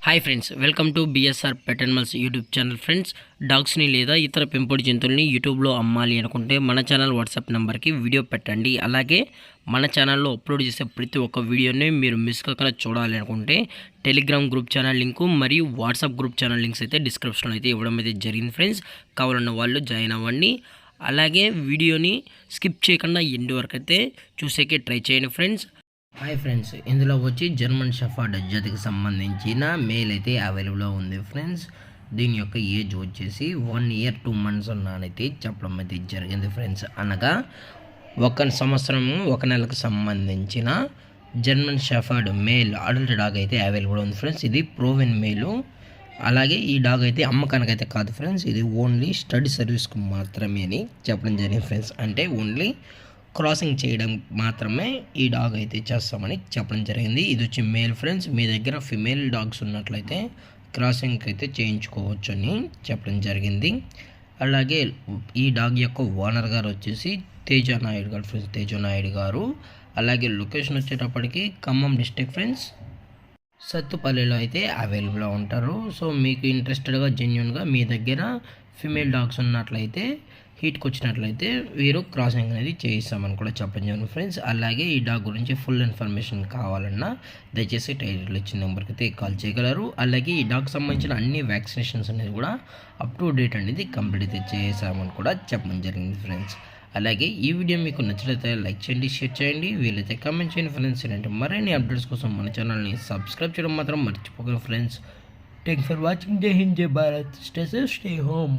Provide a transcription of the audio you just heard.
Hi friends, welcome to BSR pet animals YouTube channel. Friends, డాగ్స్ని లేదా ఇతర పెంపుడు జంతువుల్ని యూట్యూబ్లో అమ్మాలి అనుకుంటే మన ఛానల్ వాట్సాప్ నెంబర్కి వీడియో పెట్టండి. అలాగే మన ఛానల్లో అప్లోడ్ చేసే ప్రతి ఒక్క వీడియోని మీరు మిస్ కాకుండా చూడాలి అనుకుంటే టెలిగ్రామ్ గ్రూప్ ఛానల్ లింకు మరియు వాట్సాప్ గ్రూప్ ఛానల్ లింక్స్ అయితే డిస్క్రిప్షన్లో అయితే ఇవ్వడం అయితే జరిగింది. ఫ్రెండ్స్, కావాలన్న వాళ్ళు జాయిన్ అవ్వండి. అలాగే వీడియోని స్కిప్ చేయకుండా ఎండ్ వరకు అయితే చూసేకే ట్రై చేయండి. ఫ్రెండ్స్, హాయ్ ఫ్రెండ్స్, ఇందులో వచ్చి జర్మన్ షెఫర్డ్ జాతికి సంబంధించిన మేల్ అయితే అవైలబుల్లో ఉంది. ఫ్రెండ్స్, దీని యొక్క ఏజ్ వచ్చేసి 1 year 2 months ఉన్నానైతే చెప్పడం అయితే జరిగింది. ఫ్రెండ్స్, అనగా 1 సంవత్సరం 1 నెలకు సంబంధించిన German shepherd male adult dog అయితే అవైలబుల్ ఉంది. ఫ్రెండ్స్, ఇది ప్రోవెన్ మేలు. అలాగే ఈ డాగ్ అయితే అమ్మకానికి అయితే కాదు ఫ్రెండ్స్, ఇది ఓన్లీ స్టడీ సర్వీస్కి మాత్రమే అని చెప్పడం జరిగింది. ఫ్రెండ్స్, అంటే ఓన్లీ క్రాసింగ్ చేయడం మాత్రమే ఈ డాగ్ అయితే చేస్తామని చెప్పడం జరిగింది. ఇది వచ్చి మేల్. ఫ్రెండ్స్, మీ దగ్గర ఫిమేల్ డాగ్స్ ఉన్నట్లయితే క్రాసింగ్ అయితే చేయించుకోవచ్చు అని చెప్పడం జరిగింది. అలాగే ఈ డాగ్ యొక్క ఓనర్ గారు వచ్చేసి తేజ నాయుడు గారు. ఫ్రెండ్స్, తేజ నాయుడు గారు. అలాగే లొకేషన్ వచ్చేటప్పటికి ఖమ్మం డిస్ట్రిక్ట్. ఫ్రెండ్స్, సత్తుపల్లిలో అయితే అవైలబుల్గా ఉంటారు. సో మీకు ఇంట్రెస్టెడ్గా జెన్యున్గా మీ దగ్గర ఫిమేల్ డాగ్స్ ఉన్నట్లయితే హీట్కి వచ్చినట్లయితే వీరు క్రాసింగ్ అనేది చేయిస్తామని కూడా చెప్పడం జరిగింది. ఫ్రెండ్స్, అలాగే ఈ డాగ్ గురించి ఫుల్ ఇన్ఫర్మేషన్ కావాలన్నా దయచేసి టైటిల్ ఇచ్చిన నెంబర్కి అయితే కాల్ చేయగలరు. అలాగే ఈ డాగ్ సంబంధించిన అన్ని వ్యాక్సినేషన్స్ అనేది కూడా అప్ టు డేట్ అనేది కంప్లీట్ అయితే చేసామని కూడా చెప్పడం జరిగింది. ఫ్రెండ్స్, అలాగే ఈ వీడియో మీకు నచ్చినట్లయితే లైక్ చేయండి, షేర్ చేయండి, వీలైతే కామెంట్ చేయండి. ఫ్రెండ్స్, ఏంటంటే మరిన్ని అప్డేట్స్ కోసం మన ఛానల్ని సబ్స్క్రైబ్ చేయడం మాత్రం మర్చిపోకండి. Friends, thanks for watching. జై హింద్, జై Bharat. Stay safe, stay home.